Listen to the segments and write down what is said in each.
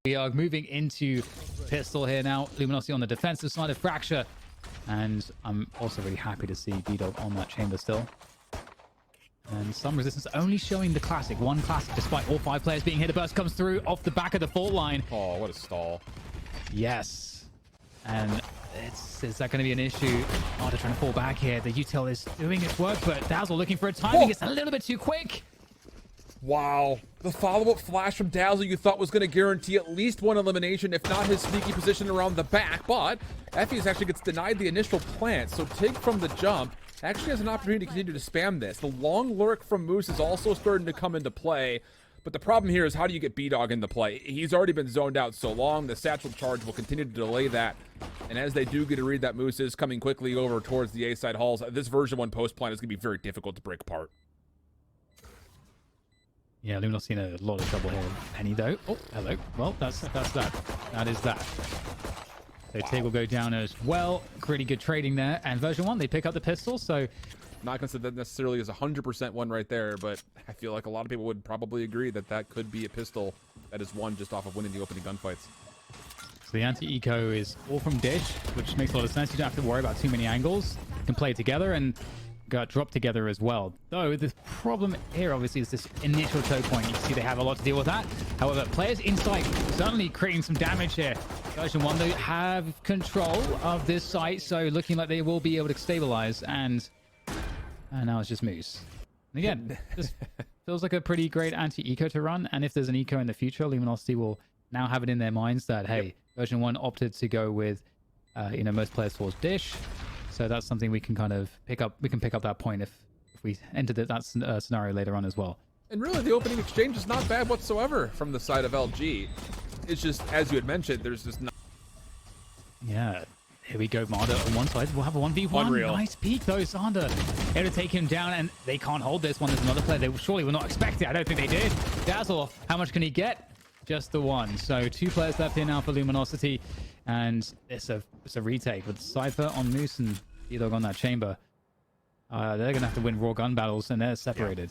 We are moving into pistol here now. Luminosity on the defensive side of Fracture. And I'm also really happy to see B-Dog on that chamber still. And some resistance only showing the classic. One classic despite all 5 players being hit. A burst comes through off the back of the fault line. Oh, what a stall. Yes. And is that going to be an issue? Arda trying to fall back here. The util is doing its work, but Dazzle looking for a timing. It's a little bit too quick. Wow. The follow-up flash from Dazzle you thought was going to guarantee at least one elimination, if not his sneaky position around the back. But Effie's actually gets denied the initial plant. So Tig from the jump actually has an opportunity to continue to spam this. The long lurk from Moose is also starting to come into play. But the problem here is, how do you get B-Dog into play? He's already been zoned out so long. The satchel charge will continue to delay that. And as they do get to read that Moose is coming quickly over towards the A-side halls, this version 1 post plant is going to be very difficult to break apart. Yeah, Luminosity in a lot of trouble here. Penny though. Oh, hello. Well, that's that. That is that. So Tig will go down as well. Pretty good trading there. And version 1, they pick up the pistol, so... Not going to say that necessarily is 100% one right there, but I feel like a lot of people would probably agree that that could be a pistol that is won just off of winning the opening gunfights. So the anti-eco is all from Dish, which makes a lot of sense. You don't have to worry about too many angles. You can play together and got dropped together as well. Though the problem here obviously is this initial choke point. You see they have a lot to deal with that. However, players inside certainly creating some damage here. Version 1 they have control of this site, so looking like they will be able to stabilize, and now it's just Moose. And again, this feels like a pretty great anti-eco to run, and if there's an eco in the future, Luminosity will now have it in their minds that, hey, version 1 opted to go with most players towards Dish. So that's something we can kind of pick up. We can pick up that point if we entered that scenario later on as well. And really, the opening exchange is not bad whatsoever from the side of LG. It's just, as you had mentioned, there's just not... Yeah, here we go. Marder on one side. We'll have a 1v1. Unreal. Nice peek, though. Sander here to take him down, and they can't hold this one. There's another player they surely were not expecting. I don't think they did. Dazzle, how much can he get? Just the one. So 2 players left here now for Luminosity. And it's a retake with Cypher on Moose and B-Dog on that chamber. They're going to have to win raw gun battles, and they're separated.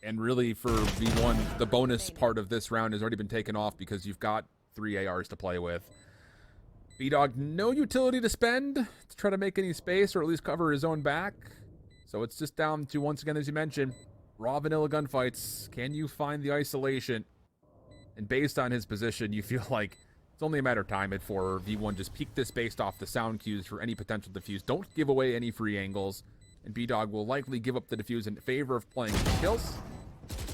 And really, for V1, the bonus part of this round has already been taken off because you've got 3 ARs to play with. B-Dog, no utility to spend to try to make any space or at least cover his own back. So it's just down to, once again, as you mentioned, raw vanilla gunfights. Can you find the isolation? And based on his position, you feel like it's only a matter of time for V1 just peek this based off the sound cues for any potential defuse. Don't give away any free angles. And B-Dog will likely give up the defuse in favor of playing kills.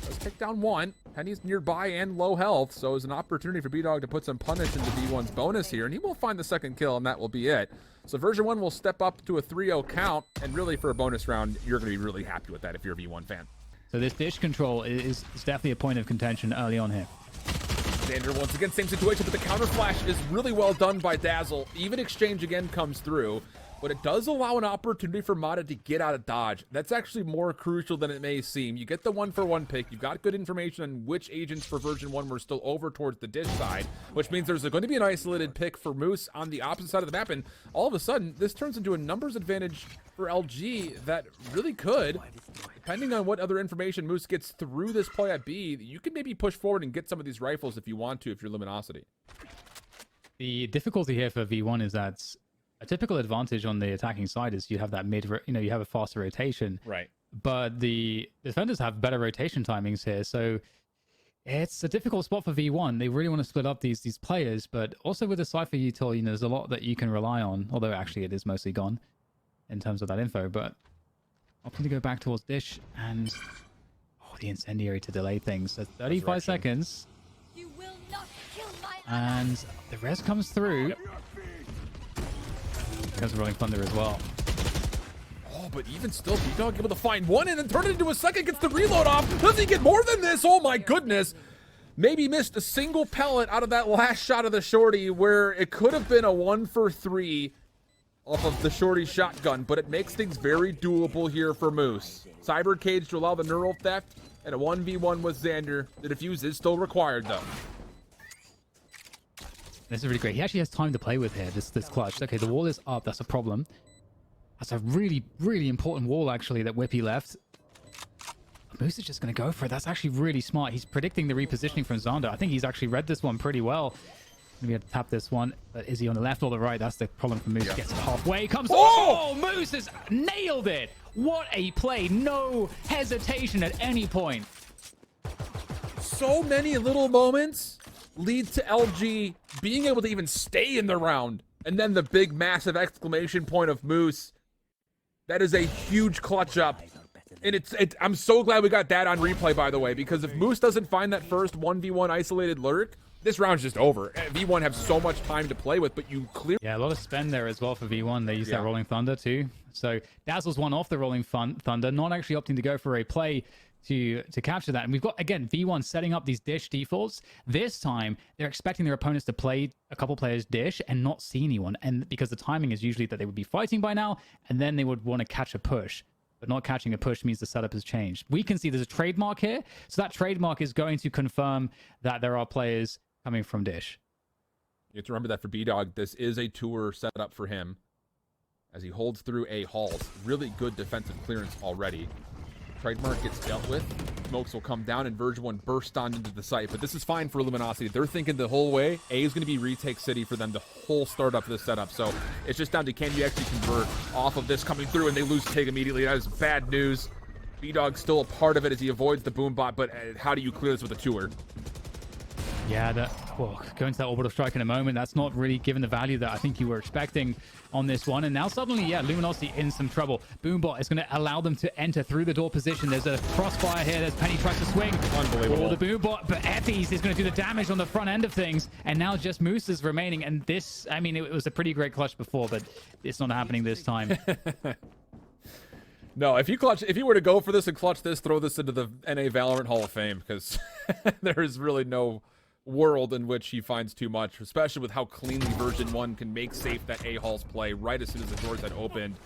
Let's take down 1. Penny's nearby and low health, so it's an opportunity for B-Dog to put some punish into V1's bonus here, and he will find the second kill, and that will be it. So version 1 will step up to a 3-0 count, and really for a bonus round, you're going to be really happy with that if you're a V1 fan. So this Dish control is definitely a point of contention early on here. Xander, once again, same situation, but the counter flash is really well done by Dazzle. Even exchange again comes through, but it does allow an opportunity for Mata to get out of dodge. That's actually more crucial than it may seem. You get the 1-for-1 pick. You've got good information on which agents for version 1 were still over towards the Dish side, which means there's going to be an isolated pick for Moose on the opposite side of the map, and all of a sudden, this turns into a numbers advantage for LG that really could, depending on what other information Moose gets through this play at B, you can maybe push forward and get some of these rifles if you want to, if you're Luminosity. The difficulty here for V1 is that a typical advantage on the attacking side is you have that you have a faster rotation. Right. But the defenders have better rotation timings here, so it's a difficult spot for V1. They really want to split up these players, but also with the Cypher util, there's a lot that you can rely on, although actually it is mostly gone in terms of that info, but opting to go back towards Dish, and the incendiary to delay things. So 35 seconds. You will not kill my and the res comes through. Yep. Comes Rolling Thunder as well. Oh, but even still, B-Dog able to find 1 and then turn it into a second, gets the reload off. Does he get more than this? Oh my goodness. Maybe missed a single pellet out of that last shot of the shorty, where it could have been a 1-for-3 off of the shorty shotgun, but it makes things very doable here for Moose. Cyber Cage to allow the neural theft, and a 1v1 with Xander. The defuse is still required, though. This is really great. He actually has time to play with here, this clutch. Okay, the wall is up. That's a problem. That's a really, really important wall, actually, that Whippy left. Moose is just going to go for it. That's actually really smart. He's predicting the repositioning from Xander. I think he's actually read this one pretty well. Maybe have to tap this one. But is he on the left or the right? That's the problem for Moose. Yeah. Gets it halfway. Comes. Oh! Moose has nailed it. What a play. No hesitation at any point. So many little moments lead to LG being able to even stay in the round. And then the big, massive exclamation point of Moose. That is a huge clutch up. And I'm so glad we got that on replay, by the way, because if Moose doesn't find that first 1v1 isolated lurk, this round's just over. V1 have so much time to play with, but you clear. Yeah, a lot of spend there as well for V1. They use that Rolling Thunder too. So Dazzle's one off the Rolling Thunder, not actually opting to go for a play to capture that. And we've got, again, V1 setting up these dish defaults. This time, they're expecting their opponents to play a couple players dish and not see anyone. And because the timing is usually that they would be fighting by now, and then they would want to catch a push. But not catching a push means the setup has changed. We can see there's a trademark here. So that trademark is going to confirm that there are players coming from dish. You have to remember that for B-Dog, this is a tour set up for him as he holds through a Halls. Really good defensive clearance already. Trademark gets dealt with. Smokes will come down and Version1 burst on into the site. But this is fine for Luminosity. They're thinking the whole way A is going to be retake city for them the whole start up of this setup. So it's just down to can you actually convert off of this coming through, and they lose Tig immediately. That is bad news. B-Dog's still a part of it as he avoids the boom bot, but how do you clear this with a tour? Yeah, going to that orbital strike in a moment. That's not really given the value that I think you were expecting on this one. And now suddenly, yeah, Luminosity in some trouble. Boombot is going to allow them to enter through the door position. There's a crossfire here. There's Penny tries to swing. Unbelievable. For the Boombot, but Effie's is going to do the damage on the front end of things. And now just Moose is remaining. And this, I mean, it was a pretty great clutch before, but it's not happening this time. No, if you were to go for this and clutch this, throw this into the NA Valorant Hall of Fame, because there is really no world in which he finds too much, especially with how cleanly Version1 can make safe that A-Halls play right as soon as the doors had opened.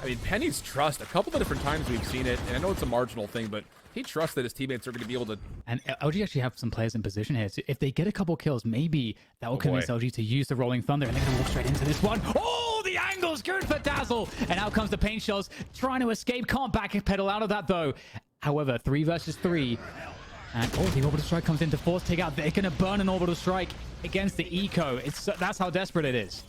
I mean, Penny's trust, a couple of different times we've seen it, and I know it's a marginal thing, but he trusts that his teammates are going to be able to... And LG actually have some players in position here, so if they get a couple kills, maybe that will convince LG to use the Rolling Thunder, and they're going to walk straight into this one. Oh, the angle's good for Dazzle! And out comes the paint shells, trying to escape, can't backpedal out of that though. However, 3 versus 3. And the orbital strike comes in to force take out. They're going to burn an orbital strike against the eco. That's how desperate it is.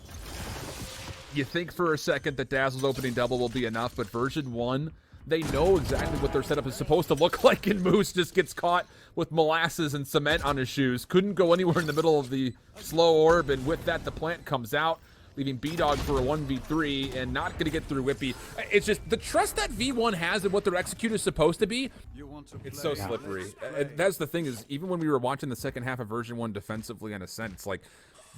You think for a second that Dazzle's opening double will be enough, but Version1, they know exactly what their setup is supposed to look like, and Moose just gets caught with molasses and cement on his shoes. Couldn't go anywhere in the middle of the slow orb, and with that, the plant comes out, leaving B-Dog for a 1v3 and not going to get through Whippy. It's just the trust that V1 has in what their execute is supposed to be. It's so slippery. That's the thing is, even when we were watching the second half of Version1 defensively in a sense, like,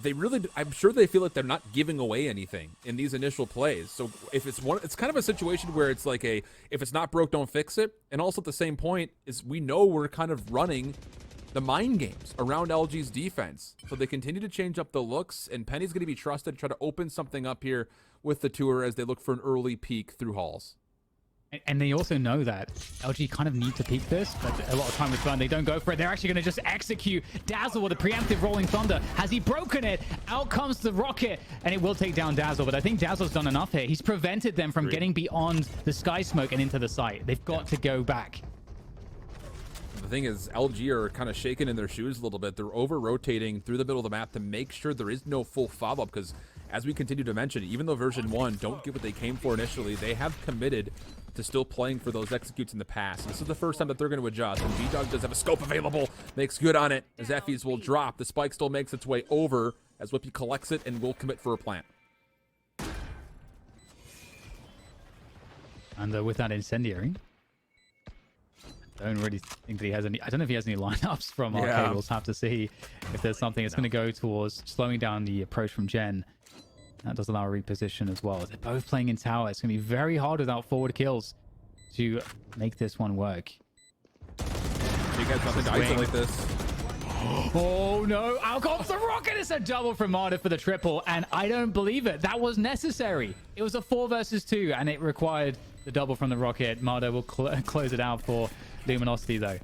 they really, I'm sure they feel like they're not giving away anything in these initial plays. So if it's kind of a situation where it's like if it's not broke, don't fix it. And also at the same point is we know we're kind of running the mind games around LG's defense. So they continue to change up the looks, and Penny's going to be trusted to try to open something up here with the tour as they look for an early peek through Halls. And they also know that LG kind of need to peek this, but a lot of time with fun, they don't go for it. They're actually going to just execute Dazzle with a preemptive Rolling Thunder. Has he broken it? Out comes the rocket, and it will take down Dazzle, but I think Dazzle's done enough here. He's prevented them from getting beyond the sky smoke and into the site. They've got to go back. The thing is, LG are kind of shaking in their shoes a little bit. They're over-rotating through the middle of the map to make sure there is no full follow-up, because as we continue to mention, even though Version1 don't get what they came for initially, they have committed to still playing for those executes in the past. This is the first time that they're going to adjust, and B-Dog does have a scope available, makes good on it, as Effie's will drop. The spike still makes its way over, as Whippy collects it and will commit for a plant. And with that incendiary, I don't really think that he has any. I don't know if he has any lineups from Arcade. We'll have to see if there's something. It's going to go towards slowing down the approach from Gen. That does allow a reposition as well. They're both playing in tower. It's going to be very hard without forward kills to make this one work. So you guys nothing to isolate this. Oh no, out comes the rocket. It's a double from Marta for the triple, and I don't believe it. That was necessary. It was a 4 versus 2, and it required the double from the rocket. Marta will close it out for Luminosity though.